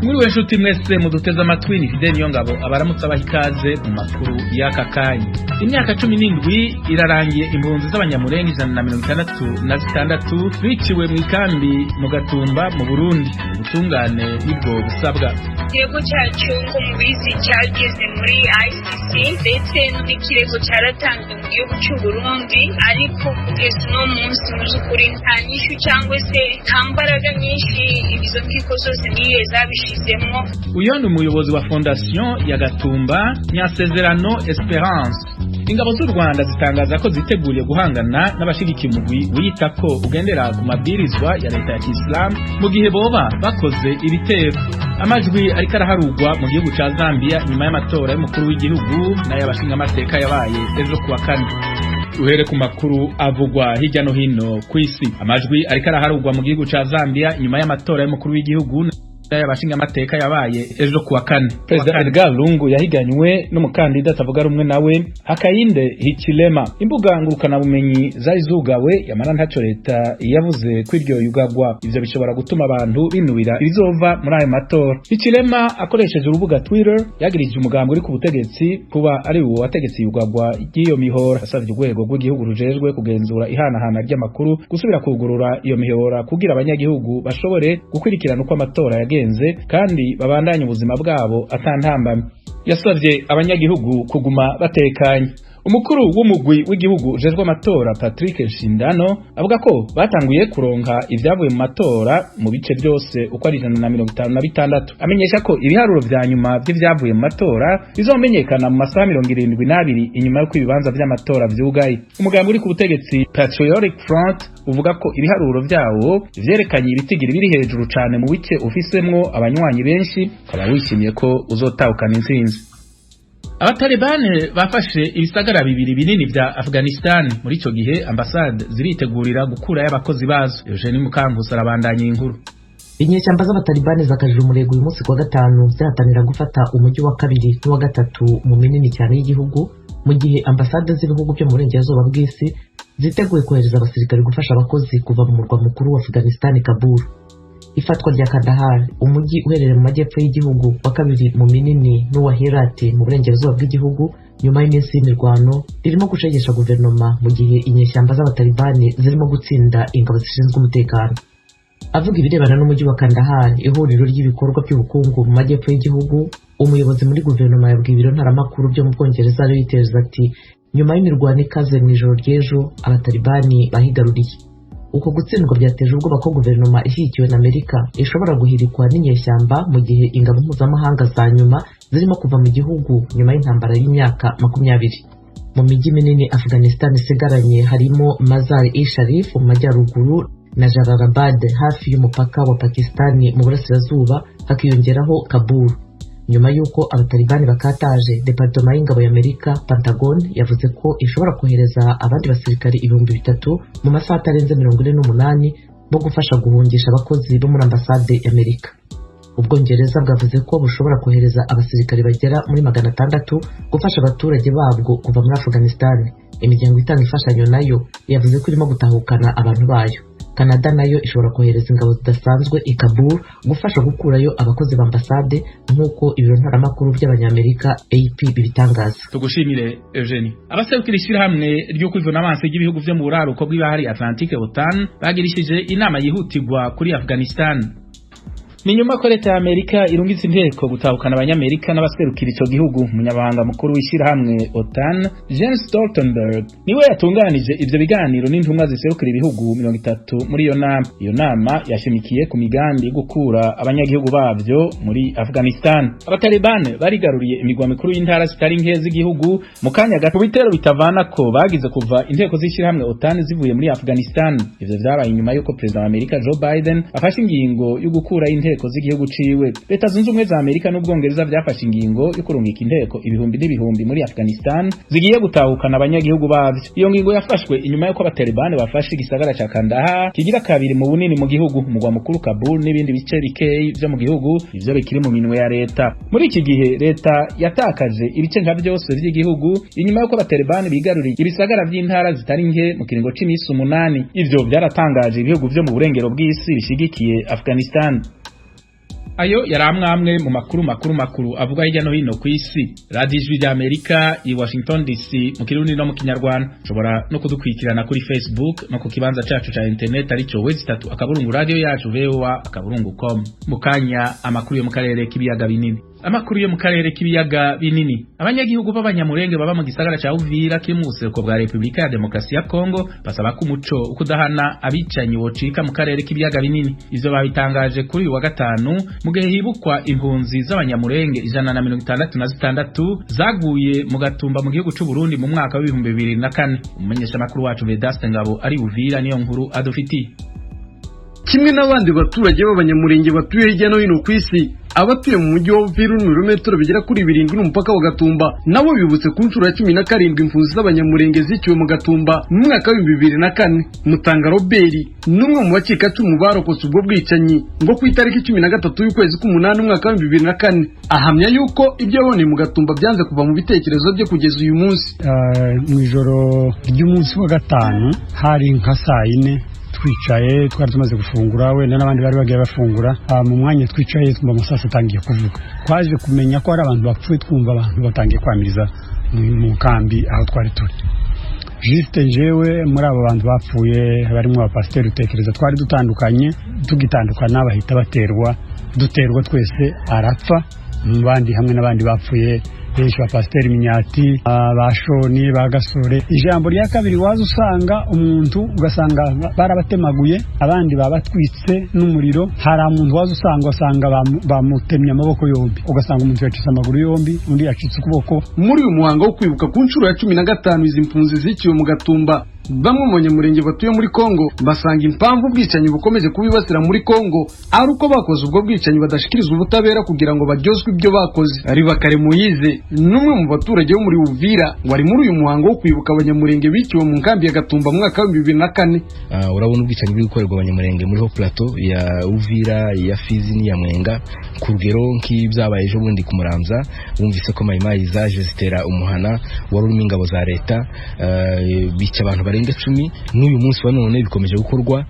Muri wenshuti mwese muduteza amatwi ni Fidel Niyongabo abaramutse abahikaze mu makuru y'aka kanya. Imyaka 17 irarangiye impunzi z'abanyamurenge 166 biciwe mu ikambi mu Gatumba mu Burundi. Ubutungane nibwo busabwa. Ikirego cyacu ngo mubizi cyageze muri ICC ndetse n'ikirego cyaratanzwe mu gihugu cy'u Burundi, ariko kugeza no munsi muzukuri nta nyishu cyangwa se nta mbaraga nyinshi ibizo nkiko zose niye zabishizemo. Uyo ni umuyobozi wa Fondation ya Gatumba Nyasezerano Esperance. Ingabo z'u Rwanda zitangaza ko ziteguriye guhangana n'abashigikiye umugwi wita ko ugendera ku mabwirizwa ya leta ya Islam mu gihe boba bakoze ibitero. Amajwi ariko araharugwa mu gihugu ca Zambia nyuma y'amatora y'umukuru w'igihugu n'ay'abashinga amateka yabaye ejo kuwa kane. Uhere ku makuru avugwa hirya no hino kw'isi. Amajwi ariko araharugwa mu gihugu ca Zambia nyuma y'amatora y'umukuru w'igihugu y'abashinga amateka yabaye ejo kuwa kane. President Edgar Lungu yahiganywe n'umukandida atavuga rumwe nawe Hakainde Hichilema. Imbuga ngurukana bumenyi zari zugawe yamara ntaco leta yavuze kw'iryo yugagwa. Ivyo bishobora gutuma abantu binubira ibizova muri ayo matora. Hichilema akoresheje urubuga Twitter yagirije umugambo uri ku butegetsi kuba ari uwo wategetse yugagwa y'iyo mihora. Asavye urwego rw'igihugu rujejwe kugenzura ihanahana ry'amakuru gusubira kugurura iyo mihora kugira abanyagihugu bashobore gukurikirana uko amatora kandi babandanye ubuzima bwabo atantambamye. Yasavye abanyagihugu kuguma batekanye. Umukuru w'umugwi w'igihugu ujejwe amatora Patrick Nshindano avuga ko batanguye kuronka ivyavuye mu matora mu bice byose uko ari 156. Amenyesha ko ibiharuro vya nyuma by'ivyavuye mu matora bizomenyekana mu masaha 72 inyuma yo kwibibanza vy'amatora vyugaye. Umugambi uri ku butegetsi Patriotic Front uvuga ko ibiharuro vyawo vyerekanye ibitigiri biri hejuru cane mu bice ufisemwo abanywanyi benshi, kaba wishimiye ko uzotahukana intsinzi. Abatalibane bafashe ibisagara bibiri binini vya Afghanistan. Muri ico gihe ambasade ziritegurira gukura y'abakozi bazo. Eugene Mukankusi arabandanya inkuru. Inyeshyamba z'abatalibane zakajije umurego uyu munsi kuwa gatanu zihatanira gufata umujyi wa kabiri n'uwa gatatu mu minini cyane y'igihugu, mu gihe ambasade z'ibihugu byo mu burengerazuba bw'isi ziteguye kohereza abasirikare gufasha abakozi kuva mu murwa mukuru wa Afghanistan Kabul. Ifatwa rya Kandahar, umujyi uherereye mu majyepfo y'igihugu wa kabiri mu minini n'uwa Herat mu burengerazuba bw'igihugu, nyuma y'iminsi y'imirwano ririmo gucegesha guverinoma mu gihe inyeshyamba z'abatalibani zirimo gutsinda ingabo zishinzwe umutekano. Avuga ibirebana n'umujyi wa Kandahar, ihuriro ry'ibikorwa by'ubukungu mu majyepfo y'igihugu, umuyobozi muri guverinoma yabwiye ibiro ntaramakuru byo mu Bwongereza Reuters ati nyuma y'imirwano ikaze mu ijoro ry'ejo abatalibani bahigaruriye. Uko gutsindwa byateje ubwoba ko guverinoma ishyigikiwe na Amerika ishobora guhirikwa n'inyeshyamba mu gihe ingabo mpuzamahanga za nyuma zirimo kuva mu gihugu nyuma y'intambara y'imyaka 20. Mu mijyi minini Afghanistan isigaranye harimo Mazar-e-Sharif mu majyaruguru na Jalalabad hafi y'umupaka wa Pakistani mu burasirazuba, hakiyongeraho Kabul. Nyuma y'uko abatalibani bakataje, Departement y'ingabo y'Amerika Pentagon yavuze ko ishobora kohereza abandi basirikare 3,000 mu masaha atarenze 48 bo gufasha guhungisha abakozi bo muri ambasade y'Amerika. Ubwongereza bwavuze ko bushobora kohereza abasirikare bagera muri 600 gufasha abaturage babwo kuva muri Afghanistan. Imiryango itanga imfashanyo nayo yavuze ko irimo gutahukana abantu bayo. Canada nayo ishobora kohereza ingabo zidasanzwe i Kabul gufasha gukurayo abakozi ba ambasade nk'uko ibiro ntaramakuru by'abanyamerika AP bibitangaza. Tugushimire Eugenie. Abaserukira ishirahamwe ryo kwivuna amaso y'ibihugu vyo mu buraruko bw'ibahari Atlantique OTAN bagirishije inama yihutirwa kuri Afghanistan. Ni nyuma ko leta ya Amerika irungitse inteko gutahukana abanyamerika n'abaserukira ico gihugu. Umunyabanga mukuru w'ishirahamwe OTAN Jens Stoltenberg niwe yatunganije ivyo biganiro n'intumwa ziserukira ibihugu 30 muri iyo nama. Iyo nama yashimikiye ku migambi yo gukura abanyagihugu bavyo muri Afghanistan. Abatalibane barigaruriye imigwa mikuru y'intara zitari nke z'igihugu mu kanya gato bitero bitavana ko bagize kuva inteko z'ishirahamwe OTAN zivuye muri Afghanistan. Ivyo vyabaye nyuma yuko President wa Amerika Joe Biden afashe ingingo yo gukura inteko z'igihugu ciwe. Leta zunze ubumwe za Amerika n'Ubwongereza byafashe ingingo yo kurungika inteko ibihumbi n'ibihumbi muri Afghanistan zigiye gutahukana abanyagihugu bavyo. Iyo ngingo yafashwe inyuma yuko abatalibane bafashe igisagara ca Kandahar kigira kabiri mu bunini mu gihugu, umugwa mukuru Kabul n'ibindi bice bikeyi vyo mu gihugu ivyo bikiri mu minwe ya leta. Muri iki gihe leta yatakaje ibice nka byose vy'igihugu inyuma yuko abatalibane bigaruriye ibisagara vy'intara zitari nke mu kiringo c'imisi 8. Ivyo byaratangaje ibihugu vyo mu burengero bw'isi bishigikiye Afghanistan. ayo yaramwamwe mu makuru avuga hirya no hino ku isi. Radio Ijwi ry'Amerika i Washington DC mu Kirundi no mu Kinyarwanda. Ushobora no kudukurikirana kuri Facebook no ku kibanza cyacu ca internet arico www.3 akaburungu radio yacu voa.com. Mukanya amakuru yo mu karere k'ibiyaga binini. Amakuru yo mu karere k'ibiyaga binini. Abanyagihugu b'abanyamurenge baba mu gisagara ca Uvira kiri mu buseruko bwa Republika ya Demokarasi ya Kongo basaba ko umuco ukudahana abicanyi wocika mu karere k'ibiyaga binini. Ivyo babitangaje kuri uyu wa gatanu mu gihe hibukwa impunzi z'abanyamurenge 166 zaguye mu Gatumba mu gihugu c'u Burundi mu mwaka wa 2004. Umumenyesha makuru wacu Vedaste Ngabo ari Uvira niyo nkuru adufitiye. Kimwe n'abandi baturage b'abanyamurenge batuye hirya no hino ku isi, abatuye mu mujyi wa Uvira n'ibirometero bigera kuri 7 n'umupaka wa Gatumba nabo bibutse ku nshuro ya 17 impunzi z'abanyamurenge ziciwe mu Gatumba mu mwaka wa 2004. Mutanga Robert n'umwe mu bacikacumu barokotse ubwo bwicanyi ngo ku itariki 13 y'ukwezi k'umunani umwaka wa 2004 ahamya yuko ibyo yabonye mu Gatumba byanze kuva mu bitekerezo bye kugeza uyu munsi. Mu ijoro ry'umunsi wa gatanu hari nka saa 4 twicaye twari tumaze gufungura wenda n'abandi bari bagiye bafungura mu mwanya twicaye twumva amasasa atangiye kuvuga. Twaje kumenya ko hari abantu bapfuye, twumva abantu batangiye kwamiriza mu kambi aho twari turi. Juste jewe muri abo bantu bapfuye barimo abapasiteri utekereza twari dutandukanye, tugitandukana bahita duterwa twese arapfa, mu bandi hamwe n'abandi bapfuye benshi bapasiteri Minyati, bashoni bagasore. Ijambo rya kabiri waza usanga umuntu ugasanga barabatemaguye, abandi babatwitse n'umuriro. Hari umuntu waza usanga bamutemye amaboko yombi, ugasanga umuntu yacitse amaguru yombi, undi yacitse ukuboko. Muri uyu muhango wo kwibuka ku nshuro ya 15 izi mpunzi ziciwe mu Gatumba, bamwe mu banyamurenge batuye muri Kongo basanga impamvu ubwicanyi bukomeje kubibasira muri Kongo ari uko bakoze ubwo bwicanyi badashikiriza ubutabera kugira ngo baryozwe ibyo bakoze. Ribakare Moyize n'umwe mu baturage bo muri Uvira wari muri uyu muhango wo kwibuka abanyamurenge biciwe mu nkambi ya Gatumba mu mwaka wa 2004. Urabona ubwicanyi buri gukorerwa abanyamurenge muri ho plateau ya Uvira, ya Fizi ni ya Mwenga, ku rugero nk'ibyabaye ejo bundi ku Muramza. Bumvise ko mayimayi zaje zitera umuhana wari urimo ingabo za leta, bica abantu barenga 10. N'uyu munsi wa none bikomeje gukorwa,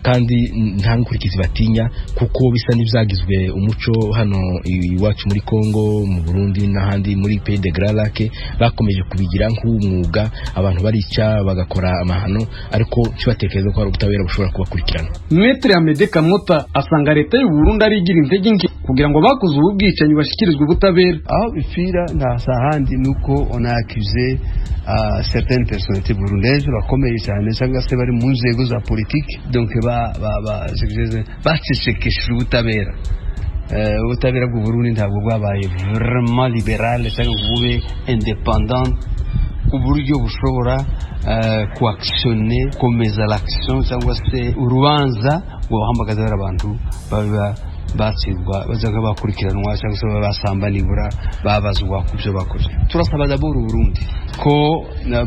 kandi nta nkurikizi batinya kuko bisa n'ibyagizwe umuco hano iwacu muri Kongo, mu Burundi n'ahandi muri Pays de Grand Lac. Bakomeje kubigira nk'umwuga, abantu barica bagakora amahano ariko kibatekereza ko hari ubutabera bushobora kubakurikirana. Maitre Amede Kamota asanga leta y'u Burundi ari igira intege nke kugira ngo bakoze ubu bwicanyi bashikirizwe ubutabera. Aho bifira nta sahandi nuko on a accusé certaines personnalités burundaises bakomeye cyane cyangwa se bari mu nzego za politique, donc bacecekesheje ubutabera. Ubutabera bw'u Burundi ntabwo bwabaye vraiment liberal cyangwa bube independant ku buryo bushobora kuactionner komeza l'action cyangwa se urubanza ngo bahamagaza abantu batsirwa bazaga bakurikiranwa cyangwa se basambanibura babazwa ku byo bakoze. Turasaba d'abord Burundi ko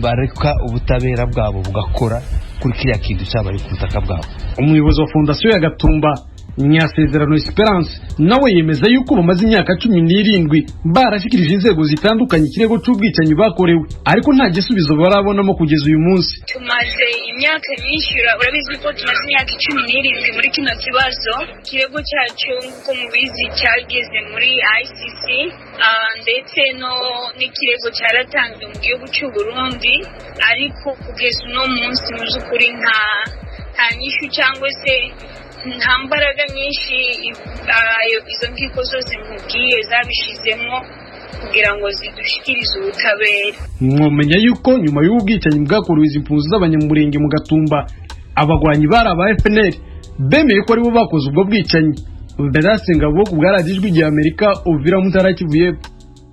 bareka ubutabera bwabo bugakora kuri kiriya kintu cyabaye ku butaka bwabo. Umuyobozi wa Fondation ya Gatumba Nyasezerano Esperance nawe yemeza yuko bamaze imyaka 17 barashikirije inzego zitandukanye ikirego cy'ubwicanyi bakorewe, ariko nta gisubizo barabonamo kugeza uyu munsi. Tumaze imyaka myinshi, urabizi ko tumaze imyaka 17 muri kino kibazo. Ikirego cyacu ko mubizi cyageze muri ICC, ndetse n'ikirego cyaratanzwe mu gihugu cy'u Burundi, ariko kugeza uno munsi mu by'ukuri nta nyishu cyangwa se nta mbaraga nyinshi izo nkiko zose mubwiye zabishizemo kugira ngo zidushikirize ubutabera. Mwomenya yuko nyuma y'ubwicanyi bwakorewe izi mpunzi z'abanyamurenge mu Gatumba, abagwanyi bari aba FNL bemeye ko aribo bakoze ubwo bwicanyi. Vedaste Ngabo ku bw'Radiyo Ijwi ry'Amerika Uvira mu Ntara y'Kivu.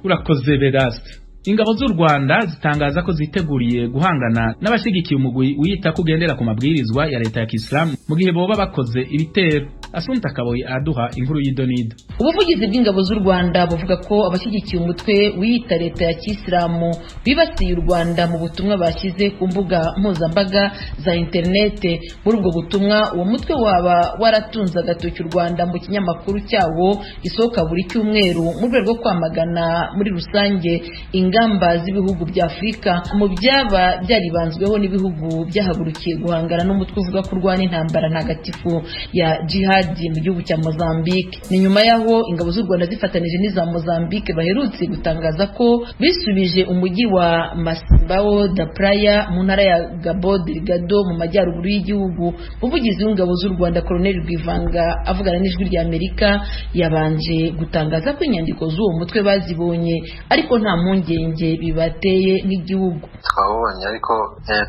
Urakoze Vedaste. Ingabo z'u Rwanda zitangaza ko ziteguriye guhangana n'abashigikiye umugwi wiyita kugendera ku mabwirizwa ya leta ya Kisilamu mu gihe boba bakoze ibitero. Asumta Kaboyi aduha inkuru y'idonido. Ubuvugizi bw'ingabo z'u Rwanda buvuga ko abashyigikiye umutwe wiyita leta ya Kisilamu bibasiye u Rwanda mu butumwa bashyize ku mbuga mpuzambaga za interinete. Muri ubwo butumwa uwo mutwe waba waratunze agatoki u Rwanda mu kinyamakuru cyawo gisohoka buri cyumweru mu rwego rwo kwamagana muri rusange ingamba z'ibihugu bya Afurika mu byaba byaribanzweho n'ibihugu byahagurukiye guhangana n'umutwe uvuga ko urwana intambara ntagatifu ya jihad Chad mu gihugu cya Mozambique. Ni nyuma yaho ingabo z'u Rwanda zifatanije n'iza Mozambique baherutse gutangaza ko bisubije umujyi wa Masimbao da Praia mu ntara ya Cabo Delgado mu majyaruguru y'igihugu. Umuvugizi w'ingabo z'u Rwanda Colonel Rwivanga avugana n'ijwi rya Amerika yabanje gutangaza ko inyandiko z'uwo mutwe bazibonye ariko nta mpungenge bibateye nk'igihugu. Twabonye ariko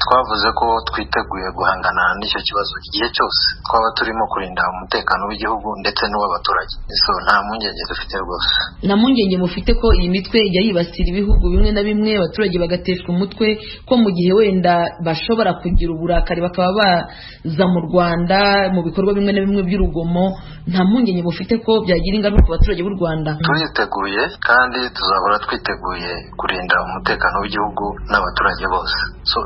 twavuze ko twiteguye guhangana n'icyo kibazo igihe cyose twaba turimo kurinda umutekano w'igihugu ndetse n'uw'abaturage. Nta mpungenge dufite rwose. Nta mpungenge mufite ko iyi mitwe ijya yibasira ibihugu bimwe na bimwe abaturage bagateshwa umutwe ko mu gihe wenda bashobora kugira uburakari bakaba baza mu Rwanda mu bikorwa bimwe na bimwe by'urugomo? Nta mpungenge mufite ko byagira ingaruka ku baturage b'u Rwanda? Turiteguye kandi tuzahora twiteguye kurinda umutekano w'igihugu n'abaturage bose.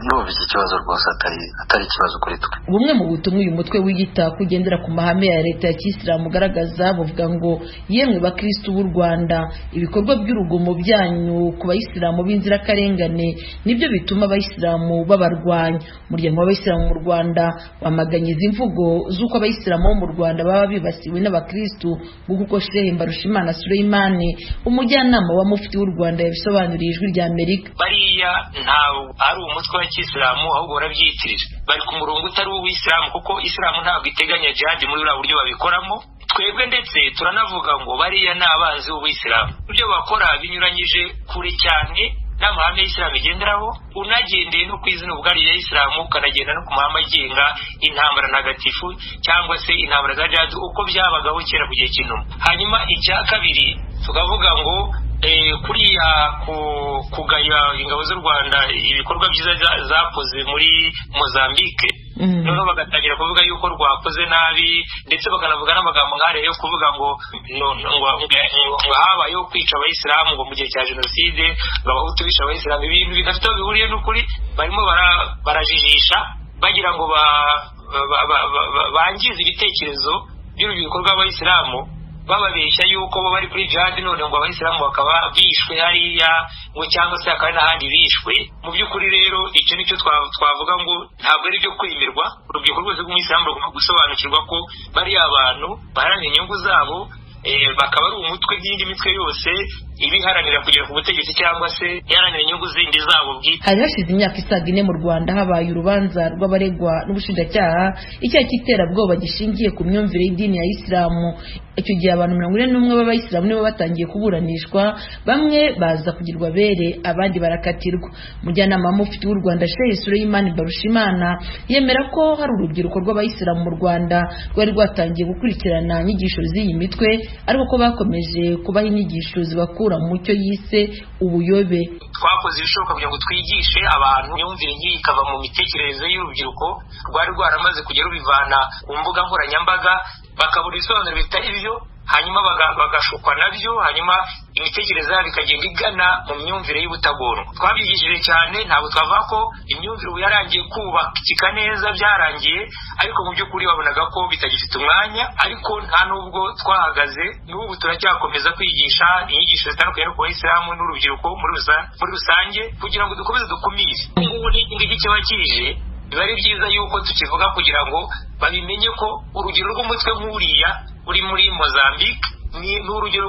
Ndumva iki kibazo rwose atari ikibazo kuri twe. Bumwe mu butumwa uyu mutwe wiyita kugendera ku mahame ya leta ya Kisilamu ugaragaza buvuga ngo yemwe bakristo b'u Rwanda, ibikorwa by'urugomo byanyu ku bayisilamu b'inzirakarengane nibyo bituma abayisilamu babarwanya. Umuryango w'abayisilamu mu Rwanda wamaganye izi mvugo z'uko abayisilamu bo mu Rwanda baba bibasiwe n'abakristo, nk'uko Sheikh Mbarushimana Suleimani umujyanama wa mufti w'u Rwanda yabisobanuriye ijwi rya Amerika. Bariya ntawe ari umutwe wa Kisilamu ahubwo barabyitirira, bari ku murongo utari uw'Isilamu kuko Isilamu ntabwo iteganya jihad muri uriya buryo babikoramo. Twebwe ndetse turanavuga ngo bariya ni abanzi b'Isilamu. Ibyo bakora binyuranyije kure cyane n'amahame y'Isilamu igenderaho, unagendeye no ku izina ubwari ya Isilamu ukanagenda no ku mahame agenga intambara ntagatifu cyangwa se intambara za jihad uko byabagaho kera ku gihe cy'intumwa. Hanyuma icya kabiri tukavuga ngo kuriya kugaya ingabo z'u Rwanda ibikorwa byiza zakoze muri Mozambique, noneho bagatangira kuvuga yuko rwakoze nabi ndetse bakanavuga n'amagambo nk'ariya yo kuvuga ngo habayeho kwica abayisilamu ngo mu gihe cya jenoside ngo abahutu bishe abayisilamu. Ibintu bidafite aho bihuriye n'ukuri, barimo barajijisha bagira ngo bangize ibitekerezo by'urubyiruko rw'abayisilamu bababeshya yuko bo bari kuri jihad, none ngo abayisilamu bakaba bishwe hariya ngo cyangwa se hakaba n'ahandi bishwe. Mu by'ukuri rero icyo nicyo twavuga ngo ntabwo ari byo kwemerwa. Urubyiruko rwose rw'umuyisilamu rugomba gusobanukirwa ko bariya abantu baharanira inyungu zabo, bakaba ari umutwe nk'indi mitwe yose ibiharanira kugera ku butegetsi cyangwa se iharanira inyungu zindi zabo bwite. Hari hashize imyaka isaga 4 mu Rwanda habaye urubanza rw'abaregwa n'ubushinjacyaha icyaha cy'iterabwoba gishingiye ku myumvire y'idini ya Isilamu. Icyo gihe abantu 41 b'abayisilamu nibo batangiye kuburanishwa, bamwe baza kugirwa bere abandi barakatirwa. Mujyanama wa mufti w'u Rwanda Sheikh Suleimani Barushimana yemera ko hari urubyiruko rw'abayisilamu mu Rwanda rwari rwatangiye gukurikirana inyigisho z'iyi mitwe, ariko ko bakomeje kubaha inyigisho zibakura mu cyo yise ubuyobe. Twakoze ibishoboka kugira ngo twigishe abantu imyumvire nk'iyi ikava mu mitekerereze y'urubyiruko rwari rwaramaze kugera rubivana ku mbuga nkoranyambaga, bakabura ibisobanuro bitari byo, hanyuma bagashukwa nabyo, hanyuma imitekerereze yabo ikagenda igana mu myumvire y'ubutagondwa. Twabyigishije cyane, ntabwo twavuga ko imyumvire ubu yarangiye kubakika neza byarangiye, ariko mu by'ukuri babonaga ko bitagifite umwanya. Ariko nta nubwo twahagaze, n'ubu turacyakomeza kwigisha inyigisho zitandukanye no ku bayisilamu n'urubyiruko muri rusange kugira ngo dukomeze dukumire. Ngubu n'iki kiba kije, biba ari byiza yuko tukivuga kugira ngo babimenye ko urugero rw'umutwe nk'uriya uri muri Mozambique ni urugero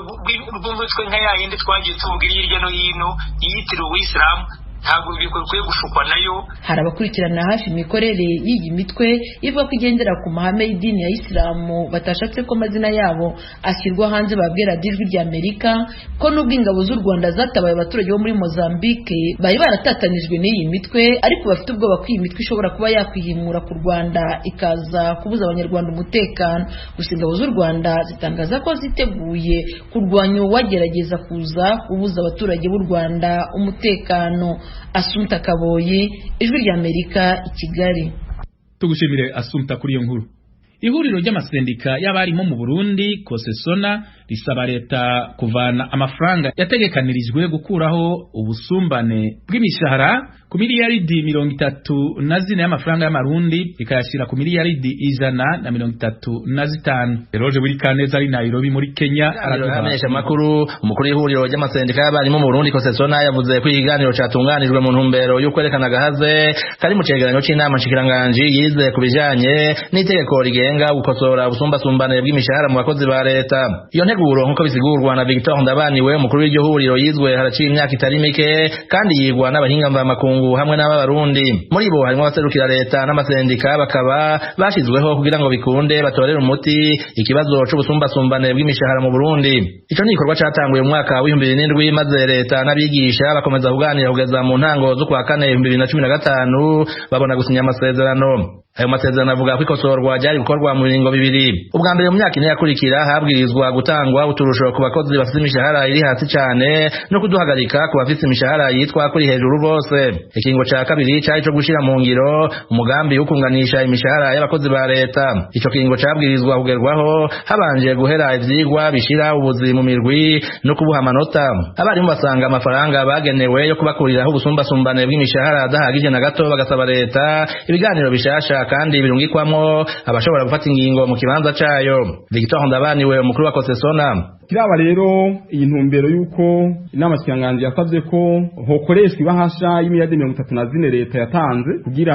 rw'umutwe nka yayindi twagiye tuvuga hirya no hino yitiriwe Uwisilamu, ntabwo bikwiye gushukwa nayo. Hari abakurikirana hafi imikorere y'iyi mitwe ivuga ko igendera ku mahame y'idini ya Isilamu batashatse ko amazina yabo ashyirwa hanze, babwira ijwi rya Amerika ko nubwo ingabo z'u Rwanda zatabaye abaturage bo muri Mozambique bari baratatanijwe n'iyi mitwe, ariko bafite ubwoba ko iyi mitwe ishobora kuba yakwihimura ku Rwanda ikaza kubuza abanyarwanda umutekano. Gusa ingabo z'u Rwanda zitangaza ko ziteguye kurwanya uwagerageza kuza kubuza abaturage b'u Rwanda umutekano. Asumta Kaboyi, ijwi rya Amerika, i Kigali. Tugushimire Asumta kuri iyo nkuru. Ihuriro ry'amasendika y'abarimo mu Burundi Kosesona risaba leta kuvana amafaranga yategekanirijwe gukuraho ubusumbane bw'imishahara ku miliyaridi 34 y'amafaranga y'amarundi ikayashyira ku miliyaridi 135. Eroje buri kaneza ari Nairobi muri Kenya araduhamenyesha makuru. Umukuru w'ihuriro ry'amasendika y'abarimo mu Burundi Kosesona yavuze ko ikiganiro cyatunganijwe mu ntumbero yo kwerekana gahaze kari mu cegeranyo c'inama nshikiranganje yize kubijanye n'itegeko rigenga rigenga gukosora ubusumbasumbane bw'imishahara mu bakozi ba leta. Iyo nteguro nk'uko bisigurwa na Victor Ndabaniwe umukuru w'iryo huriro yizwe haraciye imyaka itari mike kandi yigwa n'abahinga mvamakungu hamwe n'abarundi. Muri bo harimo abaserukira leta n'amasendika bakaba bashizweho kugira ngo bikunde batorere umuti ikibazo c'ubusumbasumbane bw'imishahara mu Burundi. Ico ni igikorwa catanguye mu mwaka w'2007 maze leta n'abigisha bakomeza kuganira kugeza mu ntango zo kwa kane 2015 babona gusinya amasezerano. Ayo masezerano avuga ko ikosorwa ryari gukorwa mu biringo bibiri. Ubwa mbere mu myaka ine yakurikira habwirizwa gutangwa uturusho ku bakozi bafite imishahara iri hasi cyane no kuduhagarika ku bafite imishahara yitwa kuri hejuru bose. Ikingo ca kabiri cari co gushira mu ngiro umugambi wo kunganisha imishahara y'abakozi ba leta. Ico kingo cabwirizwa kugerwaho habanje guhera ivyigwa bishira ubuzi mu mirwi no kubuha amanota. Abarimu basanga amafaranga bagenewe yo kubakuriraho ubusumbasumbane bw'imishahara adahagije na gato bagasaba leta ibiganiro bishasha kandi birungikwamo abashobora gufata ingingo mu kibanza cayo. Victor Ndabaniwe umukuru wa Kosesona kiraba rero iyi ntumbero yuko inama kiranganzi yasavye ko hokoreshwa ibahasha y'imiliyardi 34 leta yatanze kugira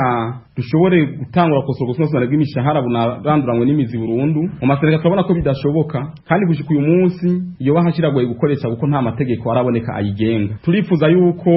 dushobore gutangura kosora gusobanura bw'imishahara bunaranduranywe n'imizi burundu. Mu masezerano turabona ko bidashoboka kandi gushika uyu munsi iyo bahasha iragoye gukoresha kuko nta mategeko araboneka ayigenga. Turifuza yuko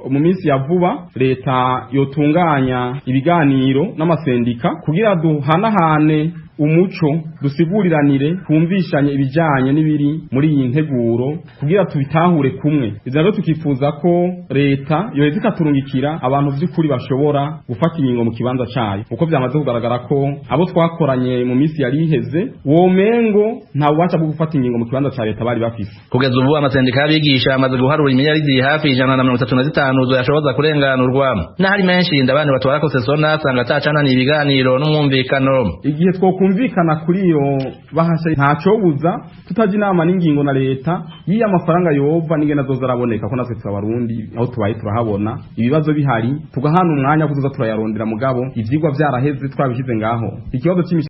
mu minsi ya vuba leta yotunganya ibiganiro n'amasendika kugira duhanahane umuco dusiguriranire twumvishanye ibijanye n'ibiri muri iyi nteguro kugira tubitahure kumwe. Ivyo rero tukifuza ko leta yoheza ikaturungikira abantu vy'ukuri bashobora gufata ingingo mu kibanza cayo uko vyamaze kugaragara ko abo twakoranye mu minsi yari iheze womengo nta bubasha bwo gufata ingingo mu kibanza ca leta bari bafise. Kugeza ubu amasendika y'abigisha amaze guharura imiliyaridi hafi 135 zoyashoboza kurenganurwa. N'ahari menshi ndabandi batwara Kosesona sanga atacana ibiganiro n'umwumvikano. Igihe kumvikana kuri iyo bahasha ntacobuza tutaji inama n'ingingo na leta yiya amafaranga yova n'ingena zoza araboneka ko natwe twabarundi aho tubaye turahabona ibibazo bihari tugahana umwanya kuzoza turayarondera mugabo ivyigwa vyaraheze twabishize ngaho ikibazo